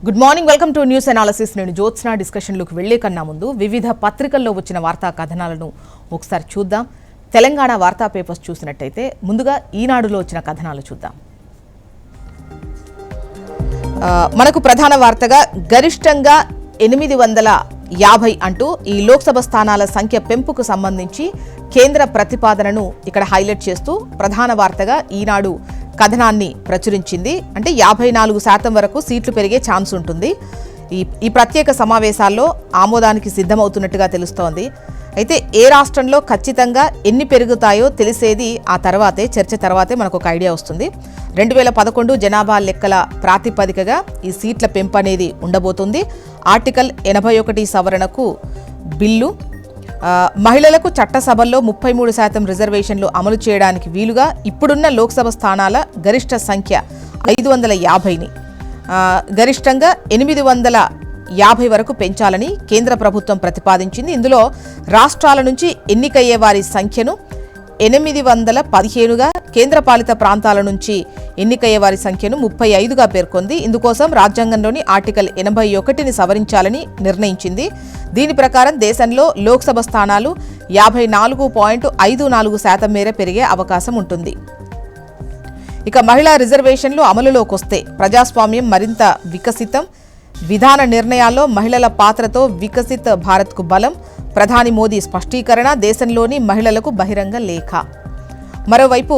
Good morning, welcome to news analysis. నేను జ్యోత్స్న. డిస్కషన్లోకి వెళ్లే కన్నా ముందు వివిధ పత్రికల్లో వచ్చిన వార్తా కథనాలను ఒకసారి చూద్దాం. తెలంగాణ వార్తా పేపర్స్ చూసినట్టయితే ముందుగా ఈనాడులో వచ్చిన కథనాలు చూద్దాం. మనకు ప్రధాన వార్తగా గరిష్టంగా 850 అంటూ ఈ లోక్సభ స్థానాల సంఖ్య పెంపుకు సంబంధించి కేంద్ర ప్రతిపాదనను ఇక్కడ హైలైట్ చేస్తూ ప్రధాన వార్తగా ఈనాడు కథనాన్ని ప్రచురించింది. అంటే 54% వరకు సీట్లు పెరిగే ఛాన్స్ ఉంటుంది. ఈ ప్రత్యేక సమావేశాల్లో ఆమోదానికి సిద్ధమవుతున్నట్టుగా తెలుస్తోంది. అయితే ఏ రాష్ట్రంలో ఖచ్చితంగా ఎన్ని పెరుగుతాయో తెలిసేది ఆ తర్వాతే, చర్చ తర్వాతే మనకు ఒక ఐడియా వస్తుంది. 2011 జనాభా లెక్కల ప్రాతిపదికగా ఈ సీట్ల పెంపు అనేది ఉండబోతుంది. ఆర్టికల్ 81 సవరణకు బిల్లు, మహిళలకు చట్టసభల్లో 33% రిజర్వేషన్లు అమలు చేయడానికి వీలుగా ఇప్పుడున్న లోక్సభ స్థానాల గరిష్ట సంఖ్య 550ని గరిష్టంగా 850 వరకు పెంచాలని కేంద్ర ప్రభుత్వం ప్రతిపాదించింది. ఇందులో రాష్ట్రాల నుంచి ఎన్నికయ్యే వారి సంఖ్యను 815గా, కేంద్రపాలిత ప్రాంతాల నుంచి ఎన్నికయ్యే వారి సంఖ్యను 35గా పేర్కొంది. ఇందుకోసం రాజ్యాంగంలోని ఆర్టికల్ 81ని సవరించాలని నిర్ణయించింది. దీని ప్రకారం దేశంలో లోక్సభ స్థానాలు 54.54% మేర పెరిగే అవకాశం ఉంటుంది. ఇక మహిళా రిజర్వేషన్లు అమలులోకి వస్తే ప్రజాస్వామ్యం మరింత వికసితం, విధాన నిర్ణయాల్లో మహిళల పాత్రతో వికసిత్ భారత్కు బలం, ప్రధాని మోదీ స్పష్టీకరణ, దేశంలోని మహిళలకు బహిరంగ లేఖ. మరోవైపు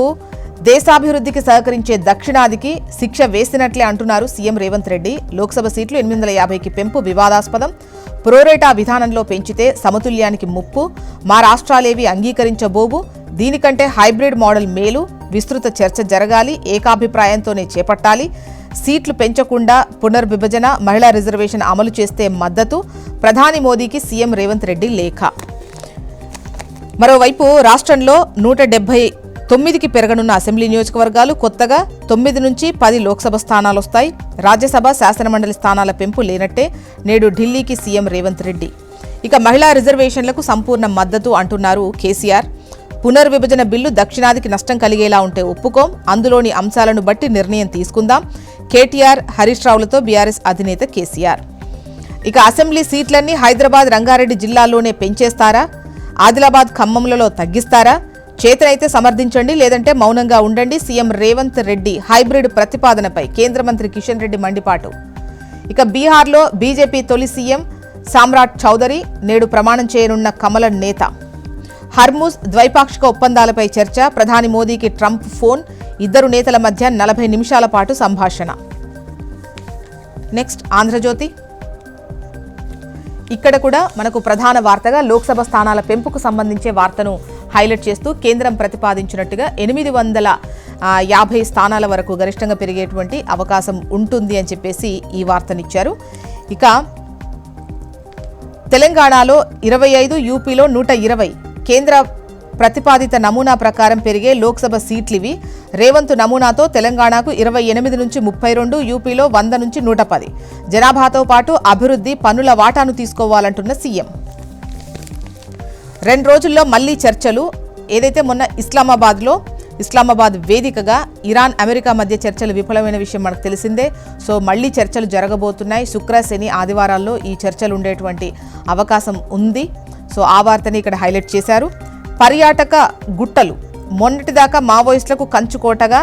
దేశాభివృద్ధికి సహకరించే దక్షిణాదికి శిక్ష వేసినట్లే అంటున్నారు సీఎం రేవంత్ రెడ్డి. లోక్సభ సీట్లు 850కి పెంపు వివాదాస్పదం, ప్రోరేటా విధానంలో పెంచితే సమతుల్యానికి ముప్పు, మా రాష్ట్రాలేవి అంగీకరించబోవు, దీనికంటే హైబ్రిడ్ మోడల్ మేలు, విస్తృత చర్చ జరగాలి, ఏకాభిప్రాయంతోనే చేపట్టాలి, సీట్లు పెంచకుండా పునర్విభజన, మహిళా రిజర్వేషన్ అమలు చేస్తే మద్దతు, ప్రధాని మోదీకి సీఎం రేవంత్ రెడ్డి లేఖ. మరోవైపు రాష్ట్రంలో 179కి పెరగనున్న అసెంబ్లీ నియోజకవర్గాలు, కొత్తగా 9 నుంచి 10 లోక్సభ స్థానాలు వస్తాయి. రాజ్యసభ, శాసనమండలి స్థానాల పెంపు లేనట్టే నేడు ఢిల్లీకి సీఎం రేవంత్ రెడ్డి. ఇక మహిళా రిజర్వేషన్లకు సంపూర్ణ మద్దతు అంటున్నారు కేసీఆర్. పునర్విభజన బిల్లు దక్షిణాదికి నష్టం కలిగేలా ఉంటే ఒప్పుకోం, అందులోని అంశాలను బట్టి నిర్ణయం తీసుకుందాం. కేటీఆర్, హరీష్ రావులతో బీఆర్ఎస్ అధినేత కేసీఆర్. ఇక అసెంబ్లీ సీట్లన్నీ హైదరాబాద్, రంగారెడ్డి జిల్లాల్లోనే పెంచేస్తారా? ఆదిలాబాద్, ఖమ్మంలలో తగ్గిస్తారా? చేతనైతే సమర్థించండి, లేదంటే మౌనంగా ఉండండి. సీఎం రేవంత్ రెడ్డి హైబ్రిడ్ ప్రతిపాదనపై కేంద్ర మంత్రి కిషన్ రెడ్డి మండిపాటు. ఇక బీహార్లో బీజేపీ తొలి సీఎం సామ్రాట్ చౌదరి నేడు ప్రమాణం చేయనున్న కమల నేత. హర్ముజ్ ద్వైపాక్షిక ఒప్పందాలపై చర్చ, ప్రధాని మోదీకి ట్రంప్ ఫోన్, ఇద్దరు నేతల మధ్య 40 నిమిషాల పాటు సంభాషణ. నెక్స్ట్ ఆంధ్రజ్యోతి. ఇక్కడ కూడా మనకు ప్రధాన వార్తగా లోక్సభ స్థానాల పెంపుకు సంబంధించే వార్తను హైలైట్ చేస్తూ కేంద్రం ప్రతిపాదించినట్టుగా 850 స్థానాల వరకు గరిష్టంగా పెరిగేటువంటి అవకాశం ఉంటుంది అని చెప్పేసి ఈ వార్తనిచ్చారు. ఇక తెలంగాణలో 25, యూపీలో 120 కేంద్ర ప్రతిపాదిత నమూనా ప్రకారం పెరిగే లోక్సభ సీట్లివి. రేవంత్ నమూనాతో తెలంగాణకు 28 నుంచి 32, యూపీలో 100 నుంచి 110. జనాభాతో పాటు అభివృద్ధి, పన్నుల వాటాను తీసుకోవాలంటున్న సీఎం. 2 రోజుల్లో మళ్లీ చర్చలు. ఏదైతే మొన్న ఇస్లామాబాద్ వేదికగా ఇరాన్, అమెరికా మధ్య చర్చలు విఫలమైన విషయం మనకు తెలిసిందే. సో మళ్లీ చర్చలు జరగబోతున్నాయి. శుక్ర, శని, ఆదివారాల్లో ఈ చర్చలు ఉండేటువంటి అవకాశం ఉంది. సో ఆ వార్తని ఇక్కడ హైలైట్ చేశారు. పర్యాటక గుట్టలు, మొన్నటిదాకా మావోయిస్టులకు కంచుకోటగా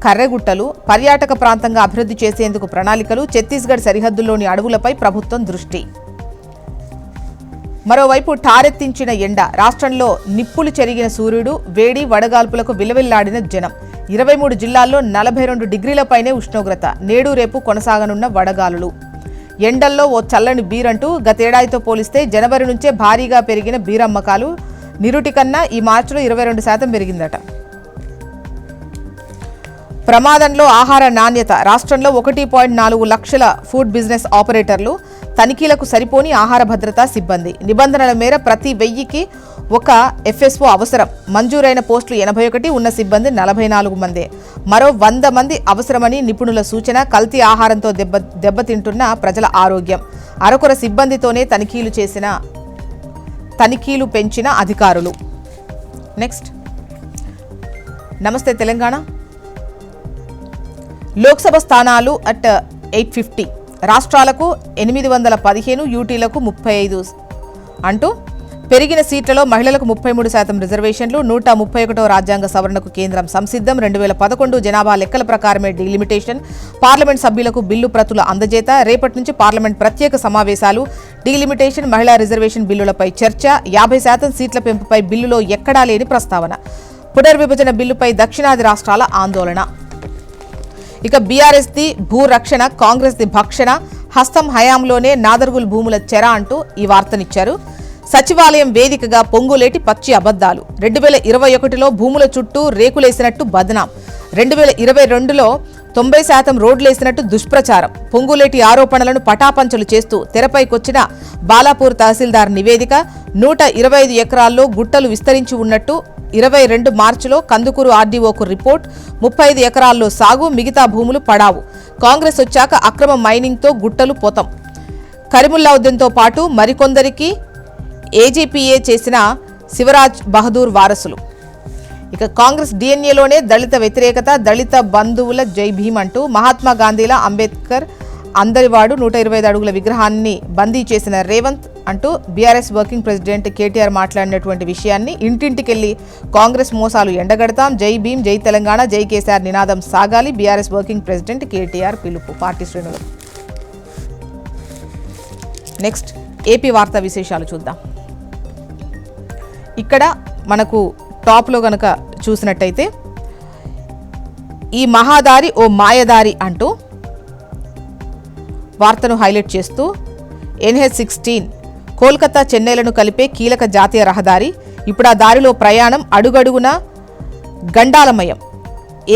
కర్రెగుట్టలు పర్యాటక ప్రాంతంగా అభివృద్ధి చేసేందుకు ప్రణాళికలు, ఛత్తీస్గఢ్ సరిహద్దుల్లోని అడవులపై ప్రభుత్వం దృష్టి. మరోవైపు ఠారెత్తించిన ఎండ, రాష్ట్రంలో నిప్పులు చెరిగిన సూర్యుడు, వేడి వడగాల్పులకు విలవిల్లాడిన జనం. 23 జిల్లాల్లో 42 డిగ్రీలపైనే ఉష్ణోగ్రత. నేడు రేపు కొనసాగనున్న వడగాలులు. ఎండల్లో ఓ చల్లని బీరంటూ గతేడాదితో పోలిస్తే జనవరి నుంచే భారీగా పెరిగిన బీరమ్మకాలు. నిరుటి కన్నా ఈ మార్చిలో 22% పెరిగిందట. ప్రమాదంలో ఆహార నాణ్యత, రాష్ట్రంలో 1.4 లక్షల ఫుడ్ బిజినెస్ ఆపరేటర్లు, తనిఖీలకు సరిపోని ఆహార భద్రతా సిబ్బంది. నిబంధనల మేర ప్రతి 1000కి ఒక ఎఫ్ఎస్ఓ అవసరం. మంజూరైన పోస్టులు 81, ఉన్న సిబ్బంది 44 మందే. మరో 100 మంది అవసరమని నిపుణుల సూచన. కల్తీ ఆహారంతో దెబ్బతింటున్న ప్రజల ఆరోగ్యం. అరకొర సిబ్బందితోనే తనిఖీలు పెంచిన అధికారులు. నెక్స్ట్ నమస్తే తెలంగాణ. లోక్సభ స్థానాలు అట్ 850, రాష్ట్రాలకు 815, యూటీలకు 35 అంటూ పెరిగిన సీట్లలో మహిళలకు 33% రిజర్వేషన్లు, 131వ రాజ్యాంగ సవరణకు కేంద్రం సంసిద్ధం, 2011 జనాభా లెక్కల ప్రకారమే డీలిమిటేషన్, పార్లమెంట్ సభ్యులకు బిల్లు ప్రతుల అందజేత, రేపటి నుంచి పార్లమెంట్ ప్రత్యేక సమావేశాలు, డీలిమిటేషన్, మహిళా రిజర్వేషన్ బిల్లులపై చర్చ, 50% సీట్ల పెంపుపై బిల్లులో ఎక్కడా లేని ప్రస్తావన, పునర్విభజన బిల్లుపై దక్షిణాది రాష్ట్రాల ఆందోళన. ఇక బీఆర్ఎస్ది భూరక్షణ, కాంగ్రెస్ది భక్షణ, హస్తం హయాంలోనే నాదర్గుల్ భూముల చెర అంటూ ఈ వార్తనిచ్చారు. సచివాలయం వేదికగా పొంగులేటి పచ్చి అబద్దాలు, 2021లో భూముల చుట్టూ రేకులేసినట్టు బదనాం, 2022లో 90% రోడ్లేసినట్టు దుష్ప్రచారం, పొంగులేటి ఆరోపణలను పటాపంచలు చేస్తూ తెరపైకొచ్చిన బాలాపూర్ తహసీల్దార్ నివేదిక, 125 ఎకరాల్లో గుట్టలు విస్తరించి ఉన్నట్టు 22 మార్చిలో కందుకూరు ఆర్డీఓకు రిపోర్ట్, 35 ఎకరాల్లో సాగు, మిగతా భూములు పడావు, కాంగ్రెస్ వచ్చాక అక్రమ మైనింగ్తో గుట్టలు పోతాం, కరీముల్లావుద్దీన్తో పాటు మరికొందరికి ఏజీపీఏ చేసిన శివరాజ్ బహదూర్ వారసులు. ఇక కాంగ్రెస్ డిఎన్ఏలోనే దళిత వ్యతిరేకత, దళిత బంధువుల జై భీమ్ అంటూ మహాత్మా గాంధీల అంబేద్కర్ అందరివాడు 125 అడుగుల విగ్రహాన్ని బందీ చేసిన రేవంత్ అంటూ బీఆర్ఎస్ వర్కింగ్ ప్రెసిడెంట్ కేటీఆర్ మాట్లాడినటువంటి విషయాన్ని ఇంటింటికెళ్లి కాంగ్రెస్ మోసాలు ఎండగడతాం, జై భీమ్, జై తెలంగాణ, జై కేసీఆర్ నినాదం సాగాలి, బీఆర్ఎస్ వర్కింగ్ ప్రెసిడెంట్ కేటీఆర్ పిలుపు పార్టీ శ్రేణులు. నెక్స్ట్ ఏపీ వార్తా విశేషాలు చూద్దాం. ఇక్కడ మనకు టాప్లో కనుక చూసినట్టయితే ఈ మహాదారి ఓ మాయదారి అంటూ వార్తను హైలైట్ చేస్తూ NH-16 కోల్కతా చెన్నైలను కలిపే కీలక జాతీయ రహదారి, ఇప్పుడు ఆ దారిలో ప్రయాణం అడుగడుగున గండాలమయం.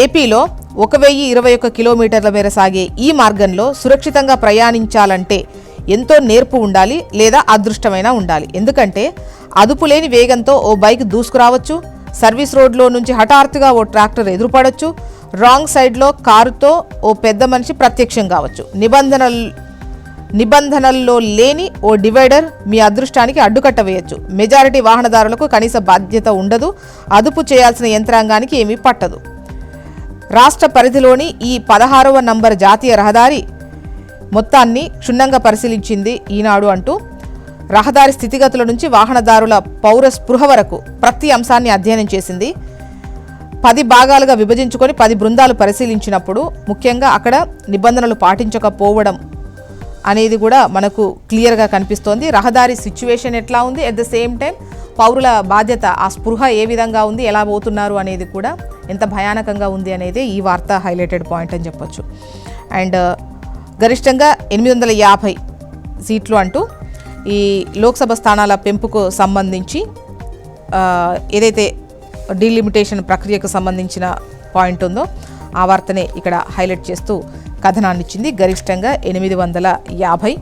ఏపీలో 1021 కిలోమీటర్ల మేర సాగే ఈ మార్గంలో సురక్షితంగా ప్రయాణించాలంటే ఎంతో నేర్పు ఉండాలి లేదా అదృష్టమైనా ఉండాలి. ఎందుకంటే అదుపులేని వేగంతో ఓ బైక్ దూసుకురావచ్చు, సర్వీస్ రోడ్లో నుంచి హఠాత్తుగా ఓ ట్రాక్టర్ ఎదురుపడవచ్చు, రాంగ్ సైడ్లో కారుతో ఓ పెద్ద మనిషి ప్రత్యక్షం కావచ్చు, నిబంధనల్లో లేని ఓ డివైడర్ మీ అదృష్టానికి అడ్డుకట్ట వేయచ్చు, మెజారిటీ వాహనదారులకు కనీస బాధ్యత ఉండదు, అదుపు చేయాల్సిన యంత్రాంగానికి ఏమీ పట్టదు. రాష్ట్ర పరిధిలోని ఈ 16వ నంబర్ జాతీయ రహదారి మొత్తాన్ని క్షుణ్ణంగా పరిశీలించింది ఈనాడు అంటూ రహదారి స్థితిగతుల నుంచి వాహనదారుల పౌర స్పృహ వరకు ప్రతి అంశాన్ని అధ్యయనం చేసింది. 10 భాగాలుగా విభజించుకొని 10 బృందాలు పరిశీలించినప్పుడు ముఖ్యంగా అక్కడ నిబంధనలు పాటించకపోవడం అనేది కూడా మనకు క్లియర్గా కనిపిస్తోంది. రహదారి సిచ్యువేషన్ ఎట్లా ఉంది, అట్ ద సేమ్ టైం పౌరుల బాధ్యత, ఆ స్పృహ ఏ విధంగా ఉంది, ఎలా పోతున్నారు అనేది కూడా ఎంత భయానకంగా ఉంది అనేది ఈ వార్త హైలైటెడ్ పాయింట్ అని చెప్పొచ్చు. అండ్ గరిష్టంగా 850 సీట్లు అంటూ ఈ లోక్సభ స్థానాల పెంపుకు సంబంధించి ఏదైతే డీలిమిటేషన్ ప్రక్రియకు సంబంధించిన పాయింట్ ఉందో ఆ వార్తనే ఇక్కడ హైలైట్ చేస్తూ కథనాన్ని ఇచ్చింది. గరిష్టంగా 850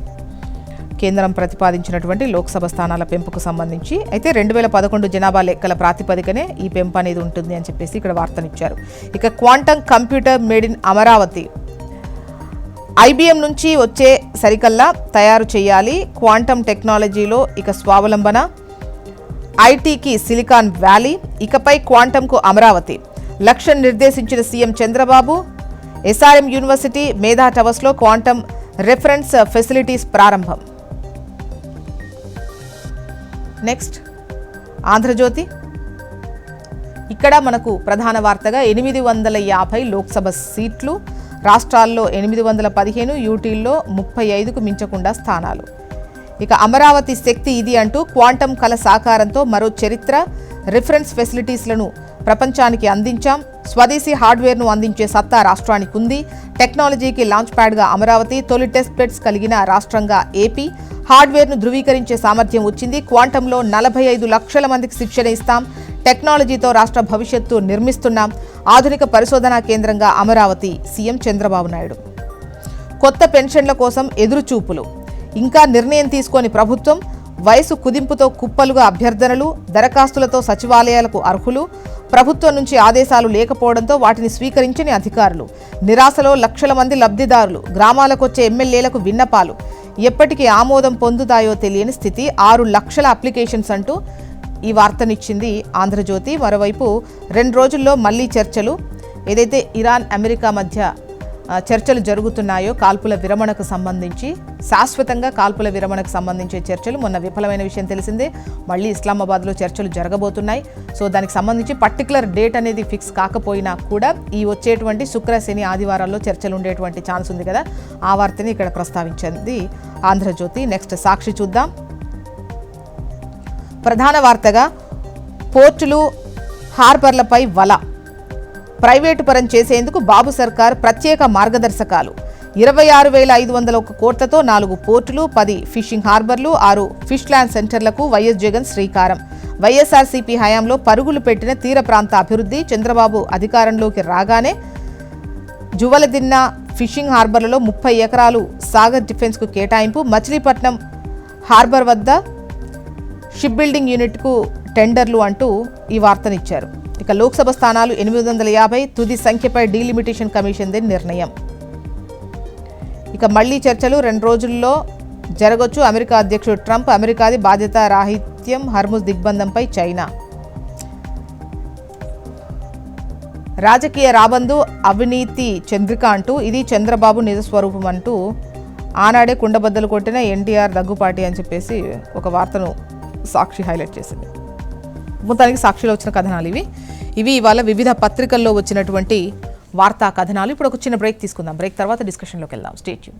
కేంద్రం ప్రతిపాదించినటువంటి లోక్సభ స్థానాల పెంపుకు సంబంధించి. అయితే 2011 జనాభా లెక్కల ప్రాతిపదికనే ఈ పెంపు అనేది ఉంటుంది అని చెప్పేసి ఇక్కడ వార్తనిచ్చారు. ఇక quantum computer made in Amaravati, IBM నుంచి వచ్చే సరికల్లా తయారు చేయాలి, క్వాంటమ్ టెక్నాలజీలో ఇక స్వావలంబన, ఐటీకి సిలికాన్ వ్యాలీ, ఇకపై క్వాంటంకు అమరావతి లక్ష్యం నిర్దేశించిన సీఎం చంద్రబాబు. SRM యూనివర్సిటీ మేధా టవర్స్లో క్వాంటమ్ రెఫరెన్స్ ఫెసిలిటీస్ ప్రారంభం. నెక్స్ట్ ఆంధ్రజ్యోతి, ఇక్కడ మనకు ప్రధాన వార్తగా 850 లోక్సభ సీట్లు, రాష్ట్రాల్లో 815, యూటీల్లో 35కు మించకుండా స్థానాలు. ఇక అమరావతి శక్తి ఇది అంటూ క్వాంటమ్ కల సాకారంతో మరో చరిత్ర, రిఫరెన్స్ ఫెసిలిటీస్లను ప్రపంచానికి అందించాం, స్వదేశీ హార్డ్వేర్ను అందించే సత్తా రాష్ట్రానికి ఉంది, టెక్నాలజీకి లాంచ్ ప్యాడ్గా అమరావతి, తొలి టెస్ట్ బెడ్స్ కలిగిన రాష్ట్రంగా ఏపీ, హార్డ్వేర్ను ధృవీకరించే సామర్థ్యం వచ్చింది, క్వాంటంలో 45 లక్షల మందికి శిక్షణ ఇస్తాం, టెక్నాలజీతో రాష్ట్ర భవిష్యత్తు నిర్మిస్తున్నాం, ఆధునిక పరిశోధనా కేంద్రంగా అమరావతి, సీఎం చంద్రబాబు నాయుడు. కొత్త పెన్షన్ల కోసం ఎదురుచూపులు, ఇంకా నిర్ణయం తీసుకొని ప్రభుత్వం, వయసు కుదింపుతో కుప్పలుగా అభ్యర్థనలు, దరఖాస్తులతో సచివాలయాలకు అర్హులు, ప్రభుత్వం నుంచి ఆదేశాలు లేకపోవడంతో వాటిని స్వీకరించని అధికారులు, నిరాశలో లక్షల మంది లబ్ధిదారులు, గ్రామాలకొచ్చే ఎమ్మెల్యేలకు విన్నపాలు, ఎప్పటికీ ఆమోదం పొందుతాయో తెలియని స్థితి, 6 లక్షల అప్లికేషన్స్ అంటూ ఈ వార్తనిచ్చింది ఆంధ్రజ్యోతి. మరోవైపు 2 రోజుల్లో మళ్లీ చర్చలు, ఏదైతే ఇరాన్ అమెరికా మధ్య చర్చలు జరుగుతున్నాయో కాల్పుల విరమణకు సంబంధించి, శాశ్వతంగా కాల్పుల విరమణకు సంబంధించే చర్చలు మొన్న విఫలమైన విషయం తెలిసిందే. మళ్ళీ ఇస్లామాబాద్లో చర్చలు జరగబోతున్నాయి. సో దానికి సంబంధించి పర్టికులర్ డేట్ అనేది ఫిక్స్ కాకపోయినా కూడా ఈ వచ్చేటువంటి శుక్ర, శని, ఆదివారాల్లో చర్చలు ఉండేటువంటి ఛాన్స్ ఉంది కదా, ఆ వార్తని ఇక్కడ ప్రస్తావించింది ఆంధ్రజ్యోతి. నెక్స్ట్ సాక్షి చూద్దాం. ప్రధాన వార్తగా పోర్టులు, హార్బర్లపై వల, ప్రైవేటు పరం చేసేందుకు బాబు సర్కార్ ప్రత్యేక మార్గదర్శకాలు. 26,501 కోట్లతో 4 పోర్టులు, 10 ఫిషింగ్ హార్బర్లు, 6 ఫిష్ ల్యాండ్ సెంటర్లకు వైఎస్ జగన్ శ్రీకారం. వైఎస్ఆర్సీపీ హయాంలో పరుగులు పెట్టిన తీర ప్రాంత అభివృద్ధి. చంద్రబాబు అధికారంలోకి రాగానే జువలదిన్న ఫిషింగ్ హార్బర్లలో 30 ఎకరాలు సాగర్ డిఫెన్స్కు కేటాయింపు. మచిలీపట్నం హార్బర్ వద్ద షిప్ బిల్డింగ్ యూనిట్కు టెండర్లు అంటూ ఈ వార్తనిచ్చారు. ఇక లోక్సభ స్థానాలు 850, తుది సంఖ్యపై డీలిమిటేషన్ కమిషన్దే నిర్ణయం. ఇక మళ్లీ చర్చలు 2 రోజుల్లో జరగొచ్చు. అమెరికా అధ్యక్షుడు ట్రంప్, అమెరికాది బాధ్యత రాహిత్యం, హర్ముజ్ దిగ్బంధంపై చైనా. రాజకీయ రాబందు, అవినీతి చంద్రిక అంటూ ఇది చంద్రబాబు నిజస్వరూపం అంటూ ఆనాడే కుండబద్దలు కొట్టిన ఎన్టీఆర్ దగ్గుపాటి అని చెప్పేసి ఒక వార్తను సాక్షి హైలైట్ చేసింది. మొత్తానికి సాక్షిలో వచ్చిన కథనాలు ఇవి ఇవాళ వివిధ పత్రికల్లో వచ్చినటువంటి వార్తా కథనాలు. ఇప్పుడు ఒక చిన్న బ్రేక్ తీసుకుందాం. బ్రేక్ తర్వాత డిస్కషన్లోకి వెళ్దాం. Stay tune.